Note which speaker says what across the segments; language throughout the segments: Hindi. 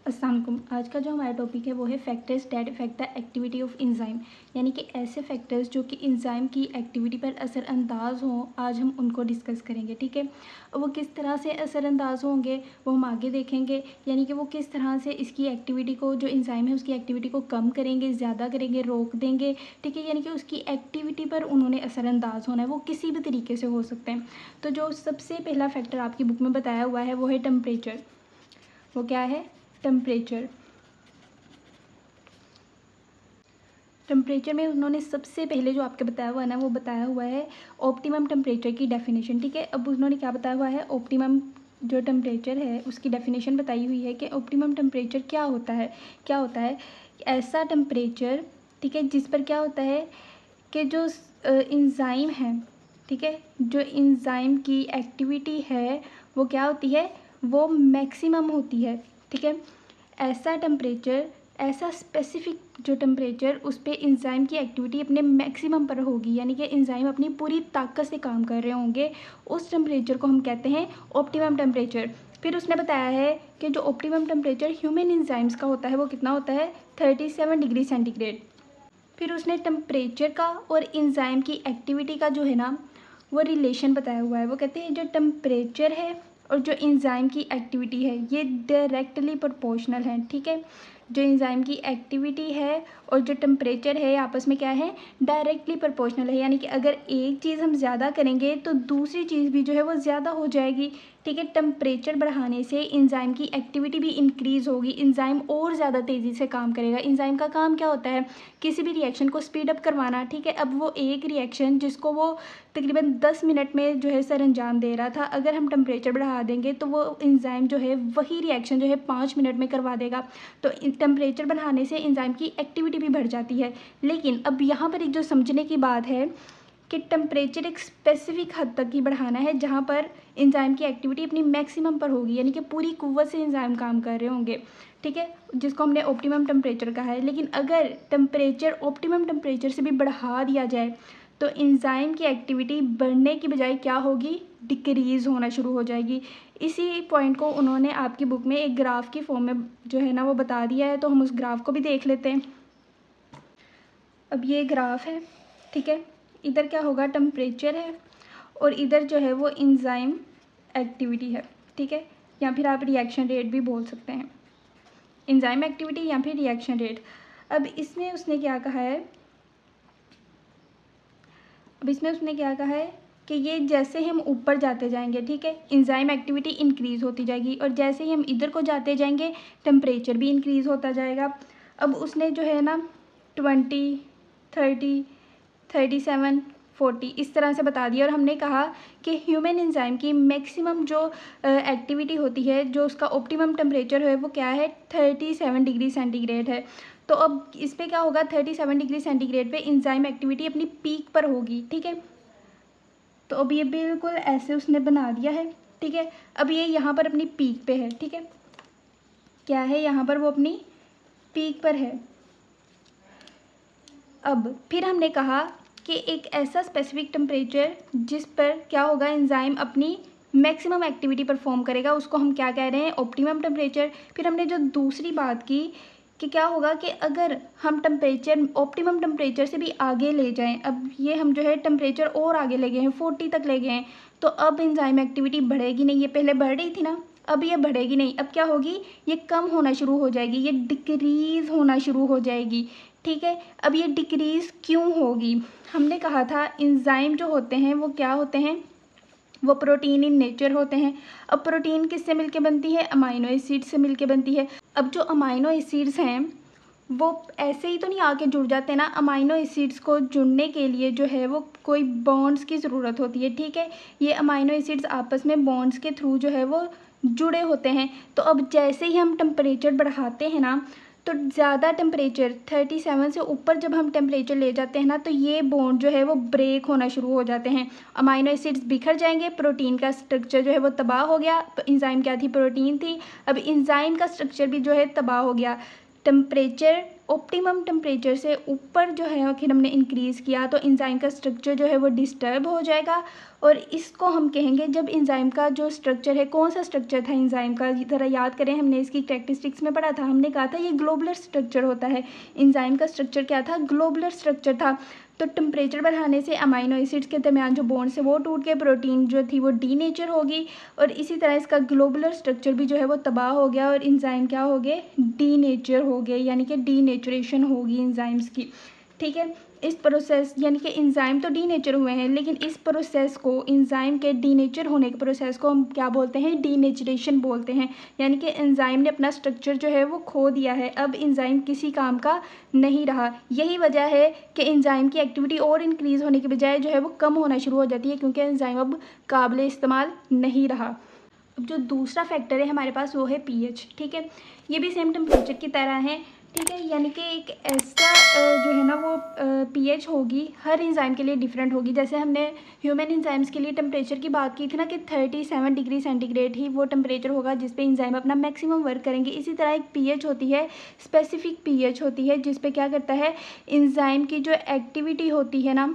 Speaker 1: अस्सलाम वालेकुम। आज का जो हमारा टॉपिक है वो है factors that effect the activity of enzyme, यानी कि ऐसे फैक्टर्स जो कि इंजाइम की एक्टिविटी पर असरअंदाज हों। आज हम उनको डिस्कस करेंगे, ठीक है। वो किस तरह से असरअंदाज होंगे वो हम आगे देखेंगे, यानी कि वो किस तरह से इसकी एक्टिविटी को, जो इंजाइम है उसकी एक्टिविटी को कम करेंगे, ज़्यादा करेंगे, रोक देंगे, ठीक है। यानी कि उसकी एक्टिविटी पर उन्होंने असरअंदाज होना है, वो किसी भी तरीके से हो सकते हैं। तो जो सबसे पहला फैक्टर आपकी बुक में बताया हुआ है वो है टेम्परेचर। वो क्या है? टेम्परेचर। टेम्परेचर में उन्होंने सबसे पहले जो आपके बताया हुआ है ना, वो बताया हुआ है ऑप्टिमम टेम्परेचर की डेफिनेशन, ठीक है। अब उन्होंने क्या बताया हुआ है? ऑप्टिमम जो टेम्परेचर है उसकी डेफिनेशन बताई हुई है कि ऑप्टिमम टेम्परेचर क्या होता है। क्या होता है? ऐसा टेम्परेचर, ठीक है, जिस पर क्या होता है कि जो इंजाइम है, ठीक है, जो इंजाइम की एक्टिविटी है वो क्या होती है? वो मैक्सिमम होती है, ठीक है। ऐसा टेम्परेचर, ऐसा स्पेसिफिक जो टेम्परेचर उस पर इंजाइम की एक्टिविटी अपने मैक्सिमम पर होगी, यानी कि इंजाइम अपनी पूरी ताकत से काम कर रहे होंगे, उस टेम्परेचर को हम कहते हैं ऑप्टिमम टेम्परेचर। फिर उसने बताया है कि जो ऑप्टिमम टेम्परेचर ह्यूमन इंजाइम्स का होता है वो कितना होता है? 37 डिग्री सेंटीग्रेड। फिर उसने टेम्परेचर का और इंजाइम की एक्टिविटी का जो है ना वो रिलेशन बताया हुआ है। वो कहते हैं जो टेम्परेचर है और जो इंजाइम की एक्टिविटी है ये डायरेक्टली प्रोपोर्शनल है, ठीक है। जो इंजाइम की एक्टिविटी है और जो टेम्परेचर है आपस में क्या है? डायरेक्टली प्रोपोर्शनल है, यानी कि अगर एक चीज़ हम ज़्यादा करेंगे तो दूसरी चीज़ भी जो है वो ज़्यादा हो जाएगी, ठीक है। टेम्परेचर बढ़ाने से इंजाइम की एक्टिविटी भी इंक्रीज़ होगी, इंजाइम और ज़्यादा तेज़ी से काम करेगा। इंजाइम का काम क्या होता है? किसी भी रिएक्शन को स्पीड अप करवाना, ठीक है। अब वो एक रिएक्शन जिसको वो तकरीबन 10 मिनट में जो है सर अंजाम दे रहा था, अगर हम टेम्परेचर बढ़ा देंगे तो वो इंजाइम जो है वही रिएक्शन जो है 5 मिनट में करवा देगा। तो टेम्परेचर बढ़ाने से इंजाइम की एक्टिविटी भी बढ़ जाती है। लेकिन अब यहाँ पर एक जो समझने की बात है कि टेम्परेचर एक स्पेसिफिक हद तक ही बढ़ाना है जहाँ पर इंजाइम की एक्टिविटी अपनी मैक्सिमम पर होगी, यानी कि पूरी कुव्वत से इंजाइम काम कर रहे होंगे, ठीक है, जिसको हमने ऑप्टिमम टेम्परेचर कहा है। लेकिन अगर टेम्परेचर ऑप्टिमम टेम्परेचर से भी बढ़ा दिया जाए तो इंजाइम की एक्टिविटी बढ़ने की बजाय क्या होगी? डिक्रीज़ होना शुरू हो जाएगी। इसी पॉइंट को उन्होंने आपकी बुक में एक ग्राफ की फॉर्म में जो है ना वो बता दिया है, तो हम उस ग्राफ को भी देख लेते हैं। अब ये ग्राफ है, ठीक है। इधर क्या होगा? टेम्परेचर है और इधर जो है वो इंजाइम एक्टिविटी है, ठीक है, या फिर आप रिएक्शन रेट भी बोल सकते हैं, इंजाइम एक्टिविटी या फिर रिएक्शन रेट। अब इसमें उसने क्या कहा है? कि ये जैसे हम ऊपर जाते जाएंगे, ठीक है, इंजाइम एक्टिविटी इंक्रीज़ होती जाएगी और जैसे ही हम इधर को जाते जाएंगे टेम्परेचर भी इंक्रीज़ होता जाएगा। अब उसने जो है ना 20, 30, 37, 40 इस तरह से बता दिया और हमने कहा कि ह्यूमन इंजाइम की मैक्सिमम जो एक्टिविटी होती है, जो उसका ऑप्टिमम टेम्परेचर है वो क्या है? 37 डिग्री सेंटीग्रेड है। तो अब इस पर क्या होगा? 37 डिग्री सेंटीग्रेड पे इंजाइम एक्टिविटी अपनी पीक पर होगी, ठीक है। तो अब ये बिल्कुल ऐसे उसने बना दिया है, ठीक है। अब ये यहाँ पर अपनी पीक पे है, ठीक है, क्या है यहाँ पर? वो अपनी पीक पर है। अब फिर हमने कहा कि एक ऐसा स्पेसिफिक टेम्परेचर जिस पर क्या होगा? इंजाइम अपनी मैक्सिमम एक्टिविटी परफॉर्म करेगा, उसको हम क्या कह रहे हैं? Optimum temperature. फिर हमने जो दूसरी बात की कि क्या होगा कि अगर हम टेम्परेचर ऑप्टिमम टेम्परेचर से भी आगे ले जाएं, अब ये हम जो है टेम्परेचर और आगे ले गए हैं, 40 तक ले गए हैं, तो अब इंजाइम एक्टिविटी बढ़ेगी नहीं। ये पहले बढ़ रही थी ना, अब ये बढ़ेगी नहीं। अब क्या होगी? ये कम होना शुरू हो जाएगी, ये डिक्रीज़ होना शुरू हो जाएगी, ठीक है। अब ये डिक्रीज़ क्यों होगी? हमने कहा था इंजाइम जो होते हैं वो क्या होते हैं? वो प्रोटीन इन नेचर होते हैं। अब प्रोटीन किससे मिलके बनती है? अमाइनो एसिड से मिलके बनती है। अब जो अमाइनो एसिड्स हैं वो ऐसे ही तो नहीं आके जुड़ जाते ना, अमाइनो एसिड्स को जुड़ने के लिए जो है वो कोई बॉन्ड्स की ज़रूरत होती है, ठीक है। ये अमाइनो एसिड्स आपस में बॉन्ड्स के थ्रू जो है वो जुड़े होते हैं। तो अब जैसे ही हम टेम्परेचर बढ़ाते हैं ना, तो ज़्यादा टेम्परेचर 37 से ऊपर जब हम टेम्परेचर ले जाते हैं ना, तो ये बॉन्ड जो है वो ब्रेक होना शुरू हो जाते हैं, अमाइनो एसिड्स बिखर जाएंगे, प्रोटीन का स्ट्रक्चर जो है वो तबाह हो गया। इंजाइम क्या थी? प्रोटीन थी। अब इंजाइम का स्ट्रक्चर भी जो है तबाह हो गया, टेम्परेचर ऑप्टिमम टेम्परेचर से ऊपर जो है आखिर हमने इंक्रीज़ किया तो एंजाइम का स्ट्रक्चर जो है वो डिस्टर्ब हो जाएगा। और इसको हम कहेंगे जब एंजाइम का जो स्ट्रक्चर है, कौन सा स्ट्रक्चर था एंजाइम का, ज़रा याद करें, हमने इसकी कैरेक्टरिस्टिक्स में पढ़ा था, हमने कहा था ये ग्लोबुलर स्ट्रक्चर होता है। एंजाइम का स्ट्रक्चर क्या था? ग्लोबुलर स्ट्रक्चर था। तो टेम्परेचर बढ़ाने से अमाइनो एसिड्स के दरमियान जो बॉन्ड से वो टूट के प्रोटीन जो थी वो डीनेचर होगी, और इसी तरह इसका ग्लोबुलर स्ट्रक्चर भी जो है वो तबाह हो गया और एंजाइम क्या हो गए? डीनेचर हो गए, यानी कि डीनेचरेशन होगी एंजाइम्स की। ठीक है, इस प्रोसेस यानी कि एंजाइम तो डीनेचर हुए हैं, लेकिन इस प्रोसेस को, एंजाइम के डीनेचर होने के प्रोसेस को हम क्या बोलते हैं? डीनेचरेशन बोलते हैं। यानी कि एंजाइम ने अपना स्ट्रक्चर जो है वो खो दिया है, अब एंजाइम किसी काम का नहीं रहा। यही वजह है कि एंजाइम की एक्टिविटी और इंक्रीज़ होने के बजाय जो है वो कम होना शुरू हो जाती है, क्योंकि एंजाइम अब काबिल इस्तेमाल नहीं रहा। अब जो दूसरा फैक्टर है हमारे पास वो है पीएच। ठीक है, ये भी सेम टेम्परेचर की तरह है। ठीक है, यानी कि एक ऐसा जो है ना वो पीएच होगी, हर एंजाइम के लिए डिफरेंट होगी। जैसे हमने ह्यूमन एंजाइम्स के लिए टेम्परेचर की बात की थी ना कि 37 डिग्री सेंटीग्रेड ही वो टेम्परेचर होगा जिस पे एंजाइम अपना मैक्सिमम वर्क करेंगे। इसी तरह एक पीएच होती है, स्पेसिफिक पीएच होती है, जिस पे क्या करता है, एंजाइम की जो एक्टिविटी होती है ना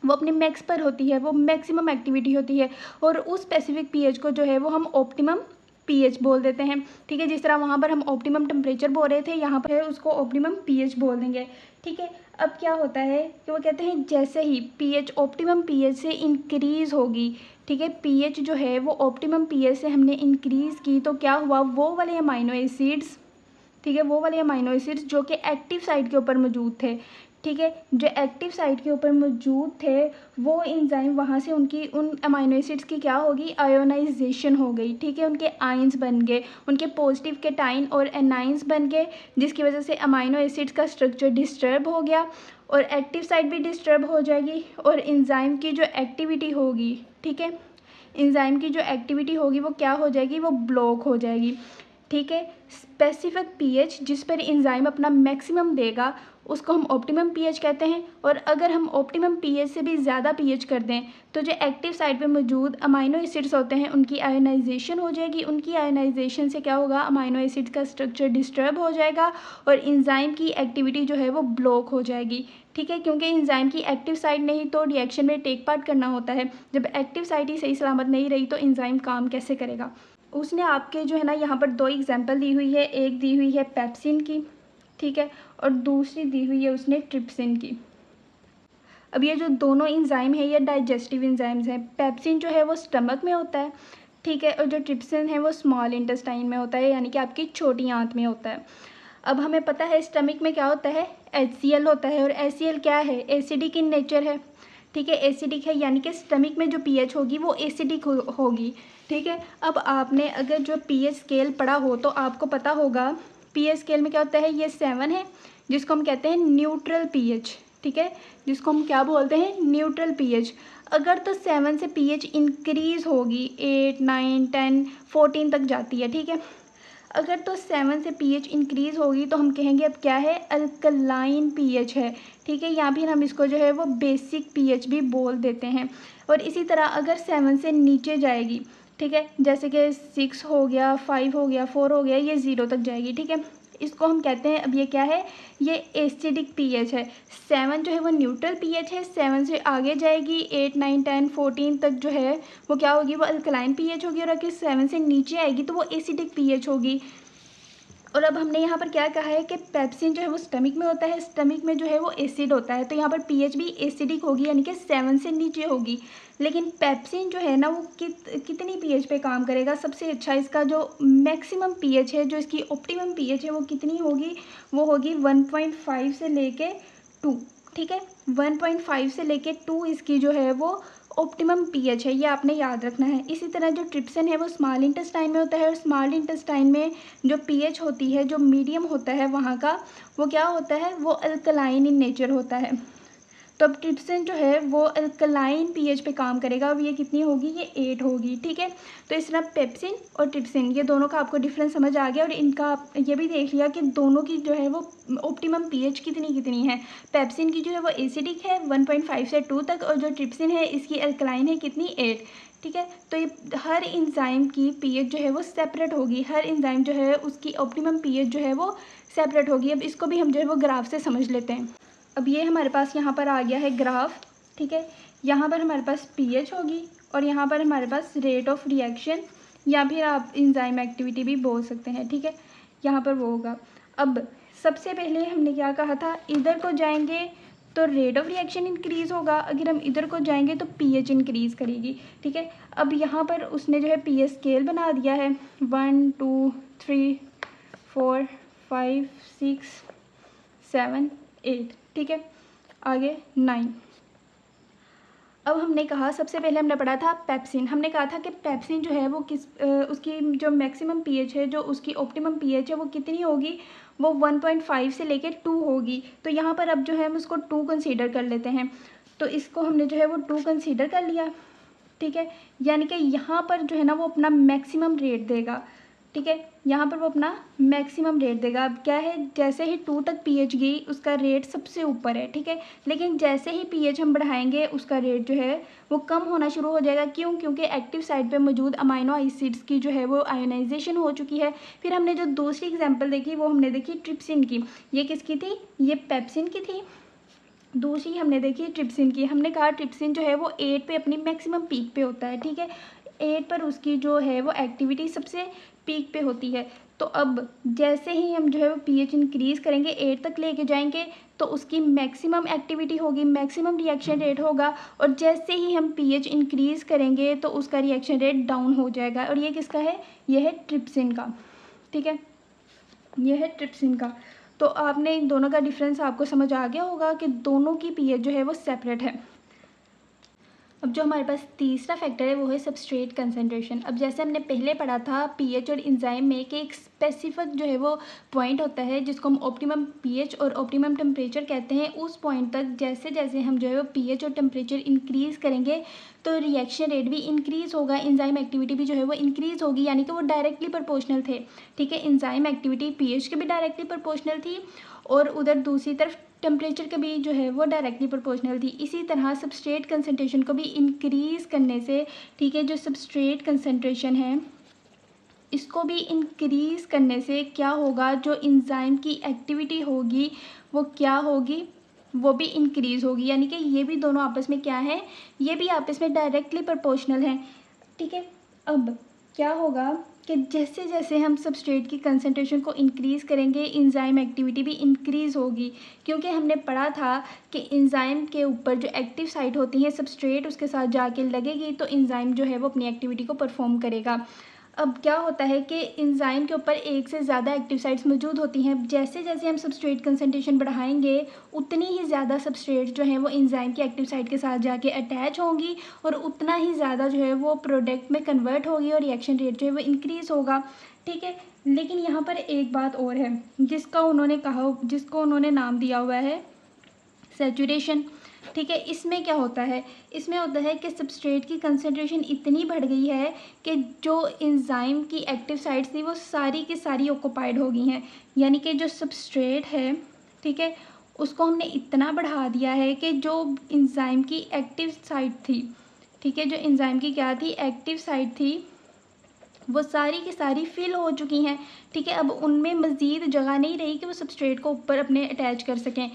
Speaker 1: वो अपने मैक्स पर होती है, वो मैक्सिमम एक्टिविटी होती है, और उस स्पेसिफिक पीएच को जो है वो हम ऑप्टिमम पीएच बोल देते हैं। ठीक है, जिस तरह वहाँ पर हम ऑप्टिमम टेम्परेचर बोल रहे थे, यहाँ पर उसको ऑप्टिमम पीएच बोल देंगे। ठीक है, अब क्या होता है कि वो कहते हैं जैसे ही पीएच ऑप्टिमम पीएच से इंक्रीज़ होगी, ठीक है, पीएच जो है वो ऑप्टिमम पीएच से हमने इंक्रीज़ की, तो क्या हुआ, वो वाले अमाइनो एसिड्स, ठीक है, वो वाले अमाइनो एसिड्स जो कि एक्टिव साइट के ऊपर मौजूद थे, ठीक है, जो एक्टिव साइट के ऊपर मौजूद थे, वो एंजाइम वहाँ से उनकी उन अमाइनो एसिड्स की क्या होगी? आयोनाइजेशन हो गई। ठीक है, उनके आयंस बन गए, उनके पॉजिटिव केटाइन और एनाइंस बन गए, जिसकी वजह से अमाइनो एसिड्स का स्ट्रक्चर डिस्टर्ब हो गया और एक्टिव साइट भी डिस्टर्ब हो जाएगी, और एंजाइम की जो एक्टिविटी होगी, ठीक है, एंजाइम की जो एक्टिविटी होगी वो क्या हो जाएगी? वो ब्लॉक हो जाएगी। ठीक है, स्पेसिफिक पीएच जिस पर एंजाइम अपना मैक्सिमम देगा उसको हम ऑप्टिमम पीएच कहते हैं, और अगर हम ऑप्टिमम पीएच से भी ज़्यादा पीएच कर दें तो जो एक्टिव साइट पे मौजूद अमाइनो एसिड्स होते हैं उनकी आयोनाइजेशन हो जाएगी। उनकी आयोनाइजेशन से क्या होगा? अमाइनो एसिड्स का स्ट्रक्चर डिस्टर्ब हो जाएगा और एंजाइम की एक्टिविटी जो है वो ब्लॉक हो जाएगी। ठीक है, क्योंकि एंजाइम की एक्टिव साइट नहीं तो रिएक्शन में टेक पार्ट करना होता है, जब एक्टिव साइट ही सही सलामत नहीं रही तो एंजाइम काम कैसे करेगा? उसने आपके जो है ना यहाँ पर दो एग्जांपल दी हुई है, एक दी हुई है पेप्सिन की, ठीक है, और दूसरी दी हुई है उसने ट्रिप्सिन की। अब ये जो दोनों एंजाइम है ये डाइजेस्टिव एंजाइम्स हैं। पेप्सिन जो है वो स्टमक में होता है, ठीक है, और जो ट्रिप्सिन है वो स्मॉल इंटेस्टाइन में होता है, यानी कि आपकी छोटी आंत में होता है। अब हमें पता है स्टमक में क्या होता है? HCl होता है, और HCl क्या है? एसिडिक इन नेचर है। ठीक है, एसिडिक है, यानी कि स्टमक में जो पीएच होगी वो एसिडिक होगी। ठीक है, अब आपने अगर जो पीएच स्केल पढ़ा हो तो आपको पता होगा पीएच स्केल में क्या होता है, ये 7 है जिसको हम कहते हैं न्यूट्रल पीएच। ठीक है, जिसको हम क्या बोलते हैं? Neutral pH. अगर तो 7 से पीएच इंक्रीज़ होगी, 8, 9, 10, 14 तक जाती है। ठीक है, अगर तो 7 से पीएच इंक्रीज़ होगी तो हम कहेंगे अब क्या है? अल्कलाइन पीएच है। ठीक है, या फिर हम इसको जो है वो बेसिक पीएच भी बोल देते हैं। और इसी तरह अगर 7 से नीचे जाएगी, ठीक है, जैसे कि 6 हो गया, 5 हो गया, 4 हो गया, ये 0 तक जाएगी। ठीक है, इसको हम कहते हैं, अब ये क्या है? ये एसिडिक पीएच है। 7 जो है वो न्यूट्रल पीएच है, 7 से आगे जाएगी 8, 9, 10, 14 तक जो है वो क्या होगी? वो अल्कलाइन पीएच होगी, और अगर 7 से नीचे आएगी तो वो एसिडिक पीएच होगी। और अब हमने यहाँ पर क्या कहा है कि पेप्सिन जो है वो स्टमक में होता है, स्टमक में जो है वो एसिड होता है, तो यहाँ पर पीएच भी एसिडिक होगी, यानी कि 7 से नीचे होगी। लेकिन पेप्सिन जो है ना वो कितनी पीएच पे काम करेगा? सबसे अच्छा इसका जो मैक्सिमम पीएच है, जो इसकी ऑप्टिमम पीएच है वो कितनी होगी? वो होगी 1.5 से लेके 2। ठीक है, 1.5 से लेके 2 इसकी जो है वो ऑप्टिमम पीएच है, ये आपने याद रखना है। इसी तरह जो ट्रिप्सिन है वो स्मॉल इंटेस्टाइन में होता है, और स्मॉल इंटेस्टाइन में जो पीएच होती है, जो मीडियम होता है वहाँ का, वो क्या होता है? वो अल्कलाइन इन नेचर होता है। तो अब ट्रिप्सिन जो है वो अल्कलाइन पीएच पे काम करेगा, अब ये कितनी होगी? ये 8 होगी। ठीक है, तो इस तरह पेप्सिन और ट्रिप्सिन ये दोनों का आपको डिफरेंस समझ आ गया, और इनका आप ये भी देख लिया कि दोनों की जो है वो ऑप्टिमम पीएच कितनी है। पेप्सिन की जो है वो एसिडिक है 1.5 से 2 तक, और जो ट्रिप्सिन है इसकी अल्कलाइन है कितनी? 8। ठीक है। तो ये हर एंजाइम की पीएच जो है वो सेपरेट होगी, हर एंजाइम जो है उसकी ऑप्टिमम पीएच जो है वो सेपरेट होगी। अब इसको भी हम जो है वो ग्राफ से समझ लेते हैं। अब ये हमारे पास यहाँ पर आ गया है ग्राफ, ठीक है। यहाँ पर हमारे पास पीएच होगी और यहाँ पर हमारे पास रेट ऑफ रिएक्शन या फिर आप एंजाइम एक्टिविटी भी बोल सकते हैं, ठीक है। यहाँ पर वो होगा। अब सबसे पहले हमने क्या कहा था, इधर को जाएंगे तो रेट ऑफ रिएक्शन इंक्रीज़ होगा, अगर हम इधर को जाएंगे तो पीएच इंक्रीज़ करेगी, ठीक है। अब यहाँ पर उसने जो है पीएच स्केल बना दिया है 1 2 3 4 5 6 7 8, ठीक है। आगे 9। अब हमने कहा, सबसे पहले हमने पढ़ा था पेप्सिन। हमने कहा था कि पेप्सिन जो है वो उसकी जो मैक्सिमम पीएच है, जो उसकी ऑप्टिमम पीएच है वो कितनी होगी, वो 1.5 से लेकर 2 होगी। तो यहाँ पर अब जो है हम उसको 2 कंसीडर कर लेते हैं। तो इसको हमने जो है वो 2 कंसीडर कर लिया, ठीक है। यानी कि यहाँ पर जो है ना वो अपना मैक्सिमम रेट देगा, ठीक है। यहाँ पर वो अपना मैक्सिमम रेट देगा। अब क्या है, जैसे ही 2 तक पीएच गई उसका रेट सबसे ऊपर है, ठीक है। लेकिन जैसे ही पीएच हम बढ़ाएंगे उसका रेट जो है वो कम होना शुरू हो जाएगा। क्यों? क्योंकि एक्टिव साइट पे मौजूद अमाइनो एसिड्स की जो है वो आयोनाइजेशन हो चुकी है। फिर हमने जो दूसरी एग्जाम्पल देखी वो हमने देखी ट्रिप्सिन की। ये किसकी थी? ये पेप्सिन की थी। दूसरी हमने देखी ट्रिप्सिन की। हमने कहा ट्रिप्सिन जो है वो 8 पे अपनी मैक्सिमम पीक पे होता है, ठीक है। 8 पर उसकी जो है वो एक्टिविटी सबसे पीक पे होती है। तो अब जैसे ही हम जो है वो पीएच इंक्रीज़ करेंगे, 8 तक लेके जाएंगे तो उसकी मैक्सिमम एक्टिविटी होगी, मैक्सिमम रिएक्शन रेट होगा। और जैसे ही हम पीएच इंक्रीज़ करेंगे तो उसका रिएक्शन रेट डाउन हो जाएगा। और ये किसका है? यह है ट्रिप्सिन का, ठीक है। यह है ट्रिप्सिन का। तो आपने इन दोनों का डिफरेंस आपको समझ आ गया होगा कि दोनों की पीएच जो है वो सेपरेट है। अब जो हमारे पास तीसरा फैक्टर है वो है सबस्ट्रेट कंसंट्रेशन। अब जैसे हमने पहले पढ़ा था पीएच और एंजाइम में कि एक स्पेसिफिक जो है वो पॉइंट होता है जिसको हम ऑप्टिमम पीएच और ऑप्टिमम टेम्परेचर कहते हैं। उस पॉइंट तक जैसे जैसे हम जो है वो पीएच और टेम्परेचर इंक्रीज़ करेंगे तो रिएक्शन रेट भी इंक्रीज़ होगा, एंजाइम एक्टिविटी भी जो है वो इंक्रीज़ होगी। यानी कि वो डायरेक्टली प्रोपोर्शनल थे, ठीक है। एंजाइम एक्टिविटी पीएच के भी डायरेक्टली प्रोपोर्शनल थी और उधर दूसरी तरफ टेम्परेचर का भी जो है वो डायरेक्टली प्रोपोर्शनल थी। इसी तरह सबस्ट्रेट कंसंट्रेशन को भी इंक्रीज़ करने से, ठीक है, जो सबस्ट्रेट कंसंट्रेशन है इसको भी इंक्रीज़ करने से क्या होगा, जो एंजाइम की एक्टिविटी होगी वो क्या होगी, वो भी इंक्रीज़ होगी। यानी कि ये भी दोनों आपस में क्या है, ये भी आपस में डायरेक्टली प्रोपोर्शनल हैं, ठीक है। अब क्या होगा कि जैसे जैसे हम सबस्ट्रेट की कंसंट्रेशन को इंक्रीज़ करेंगे एंजाइम एक्टिविटी भी इंक्रीज़ होगी। क्योंकि हमने पढ़ा था कि एंजाइम के ऊपर जो एक्टिव साइट होती है सबस्ट्रेट उसके साथ जाके लगेगी तो एंजाइम जो है वो अपनी एक्टिविटी को परफॉर्म करेगा। अब क्या होता है कि एंजाइम के ऊपर एक से ज़्यादा एक्टिव साइट्स मौजूद होती हैं। जैसे जैसे हम सबस्ट्रेट कंसंट्रेशन बढ़ाएंगे उतनी ही ज़्यादा सबस्ट्रेट जो है वो एंजाइम की एक्टिव साइट के साथ जाके अटैच होंगी और उतना ही ज़्यादा जो है वो प्रोडक्ट में कन्वर्ट होगी और रिएक्शन रेट जो है वो इंक्रीज़ होगा, ठीक है। लेकिन यहाँ पर एक बात और है जिसको उन्होंने नाम दिया हुआ है सैचुरेशन, ठीक है। इसमें क्या होता है, इसमें होता है कि सबस्ट्रेट की कंसंट्रेशन इतनी बढ़ गई है कि जो एंजाइम की एक्टिव साइट्स थी वो सारी की सारी ऑक्यूपाइड हो गई हैं। यानी कि जो सबस्ट्रेट है, ठीक है, उसको हमने इतना बढ़ा दिया है कि जो एंजाइम की एक्टिव साइट थी, ठीक है, जो एंजाइम की क्या थी, एक्टिव साइट थी, वो सारी की सारी फिल हो चुकी हैं, ठीक है। अब उनमें मज़ीद जगह नहीं रही कि वो सबस्ट्रेट को ऊपर अपने अटैच कर सकें।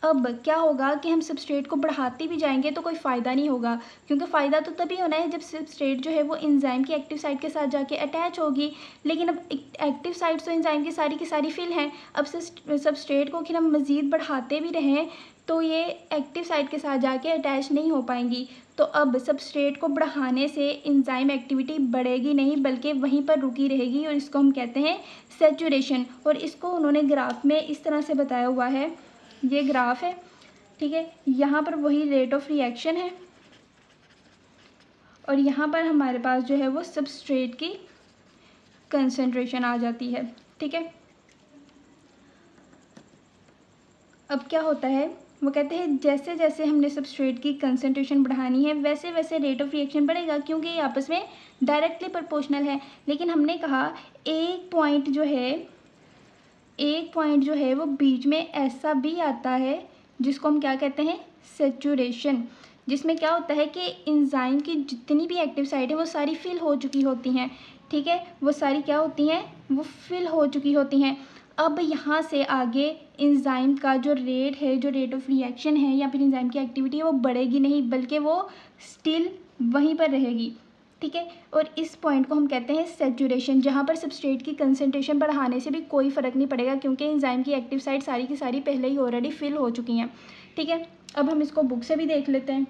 Speaker 1: अब क्या होगा कि हम सबस्ट्रेट को बढ़ाते भी जाएंगे तो कोई फ़ायदा नहीं होगा, क्योंकि फ़ायदा तो तभी होना है जब सबस्ट्रेट जो है वो एंजाइम की एक्टिव साइट के साथ जाके अटैच होगी। लेकिन अब एक्टिव साइट्स तो एंजाइम की सारी फिल हैं। अब सबस्ट्रेट को फिर हम मज़ीद बढ़ाते भी रहें तो ये एक्टिव साइट के साथ जाके अटैच नहीं हो पाएंगी। तो अब सबस्ट्रेट को बढ़ाने से एंजाइम एक्टिविटी बढ़ेगी नहीं बल्कि वहीं पर रुकी रहेगी और इसको हम कहते हैं सैचुरेशन। और इसको उन्होंने ग्राफ में इस तरह से बताया हुआ है, ये ग्राफ है, ठीक है। यहाँ पर वही रेट ऑफ रिएक्शन है और यहाँ पर हमारे पास जो है वो सबस्ट्रेट की कंसंट्रेशन आ जाती है, ठीक है। अब क्या होता है, वो कहते हैं जैसे जैसे हमने सबस्ट्रेट की कंसंट्रेशन बढ़ानी है वैसे वैसे रेट ऑफ रिएक्शन बढ़ेगा, क्योंकि ये आपस में डायरेक्टली प्रोपोर्शनल है। लेकिन हमने कहा एक पॉइंट जो है वो बीच में ऐसा भी आता है जिसको हम क्या कहते हैं, सैचुरेशन। जिसमें क्या होता है कि एंजाइम की जितनी भी एक्टिव साइट है वो सारी फिल हो चुकी होती हैं, ठीक है, वो सारी क्या होती हैं, वो फिल हो चुकी होती हैं। अब यहाँ से आगे एंजाइम का जो रेट है, जो रेट ऑफ रिएक्शन है या फिर एंजाइम की एक्टिविटी है, वो बढ़ेगी नहीं बल्कि वो स्टिल वहीं पर रहेगी, ठीक है। और इस पॉइंट को हम कहते हैं सैचुरेशन, जहाँ पर सबस्ट्रेट की कंसनट्रेशन बढ़ाने से भी कोई फ़र्क नहीं पड़ेगा क्योंकि एंजाइम की एक्टिव साइट सारी की सारी पहले ही ऑलरेडी फिल हो चुकी हैं, ठीक है। अब हम इसको बुक से भी देख लेते हैं।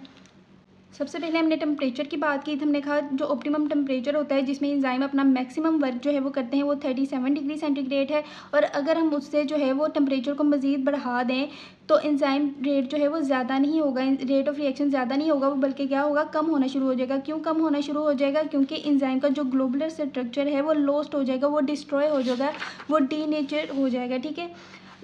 Speaker 1: सबसे पहले हमने टेम्परेचर की बात की, हमने कहा जो ऑप्टिमम टेम्परेचर होता है जिसमें एंजाइम अपना मैक्सिमम वर्क जो है वो करते हैं वो 37 डिग्री सेंटीग्रेड है। और अगर हम उससे जो है वो टेम्परेचर को मज़ीद बढ़ा दें तो एंजाइम रेट जो है वो ज़्यादा नहीं होगा, रेट ऑफ रिएक्शन ज़्यादा नहीं होगा, वो बल्कि क्या होगा, कम होना शुरू हो जाएगा। क्यों कम होना शुरू हो जाएगा? क्योंकि एंजाइम का जो ग्लोबुलर स्ट्रक्चर है वो लॉस्ट हो जाएगा, वो डिस्ट्रॉय हो जाएगा, वो डीनेचर हो जाएगा, ठीक है।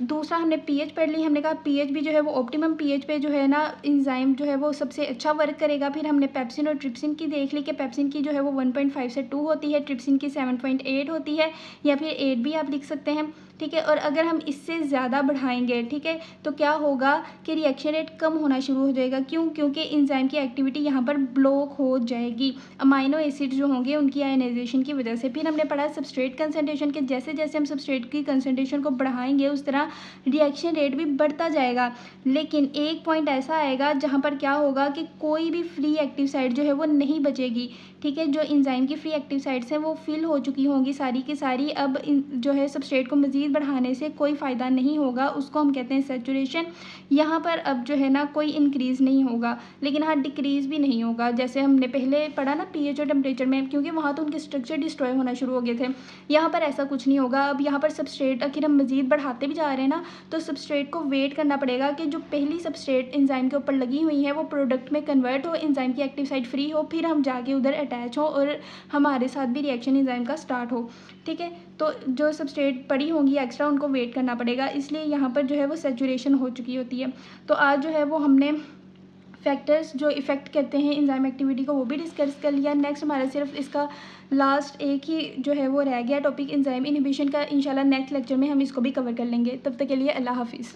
Speaker 1: दूसरा हमने पीएच पढ़ ली, हमने कहा पीएच भी जो है वो ऑप्टिमम पीएच पे जो है ना एंजाइम जो है वो सबसे अच्छा वर्क करेगा। फिर हमने पेप्सिन और ट्रिप्सिन की देख ली कि पेप्सिन की जो है वो 1.5 से 2 होती है, ट्रिप्सिन की 7.8 होती है या फिर 8 भी आप लिख सकते हैं, ठीक है। और अगर हम इससे ज़्यादा बढ़ाएंगे, ठीक है, तो क्या होगा कि रिएक्शन रेट कम होना शुरू हो जाएगा। क्यों? क्योंकि एंजाइम की एक्टिविटी यहाँ पर ब्लॉक हो जाएगी अमाइनो एसिड जो होंगे उनकी आयनाइजेशन की वजह से। फिर हमने पढ़ा सबस्ट्रेट कंसनट्रेशन के जैसे जैसे हम सबस्ट्रेट की कंसनट्रेशन को बढ़ाएंगे उस तरह रिएक्शन रेट भी बढ़ता जाएगा। लेकिन एक पॉइंट ऐसा आएगा जहाँ पर क्या होगा कि कोई भी फ्री एक्टिव साइट जो है वो नहीं बचेगी, ठीक है। जो एंजाइम की फ्री एक्टिव साइट्स हैं वो फिल हो चुकी होंगी सारी की सारी। अब जो है सबस्ट्रेट को मज़ीद बढ़ाने से कोई फ़ायदा नहीं होगा, उसको हम कहते हैं सैचुरेशन। यहाँ पर अब जो है ना कोई इंक्रीज़ नहीं होगा, लेकिन हाँ डिक्रीज़ भी नहीं होगा, जैसे हमने पहले पढ़ा ना पीएच और टेम्परेचर में, क्योंकि वहाँ तो उनके स्ट्रक्चर डिस्ट्रॉय होना शुरू हो गए थे। यहाँ पर ऐसा कुछ नहीं होगा। अब यहाँ पर सबस्ट्रेट आखिर हम मज़ीद बढ़ाते भी जा रहे हैं ना, तो सबस्ट्रेट को वेट करना पड़ेगा कि जो पहली सबस्ट्रेट एंजाइम के ऊपर लगी हुई है वो प्रोडक्ट में कन्वर्ट हो, एंजाइम की एक्टिव साइट फ्री हो, फिर हम जाके उधर अटैच हो और हमारे साथ भी रिएक्शन एंजाइम का स्टार्ट हो, ठीक है। तो जो सबस्ट्रेट पड़ी होंगी एक्स्ट्रा उनको वेट करना पड़ेगा, इसलिए यहाँ पर जो है वो सैचुरेशन हो चुकी होती है। तो आज जो है वो हमने फैक्टर्स जो इफ़ेक्ट करते हैं एंजाइम एक्टिविटी को वो भी डिस्कस कर लिया। नेक्स्ट हमारा सिर्फ इसका लास्ट एक ही जो है वो रह गया टॉपिक एंजाइम इनहिबिशन का। इंशाल्लाह नेक्स्ट लेक्चर में हम इसको भी कवर कर लेंगे। तब तक के लिए अल्लाह हाफिज़।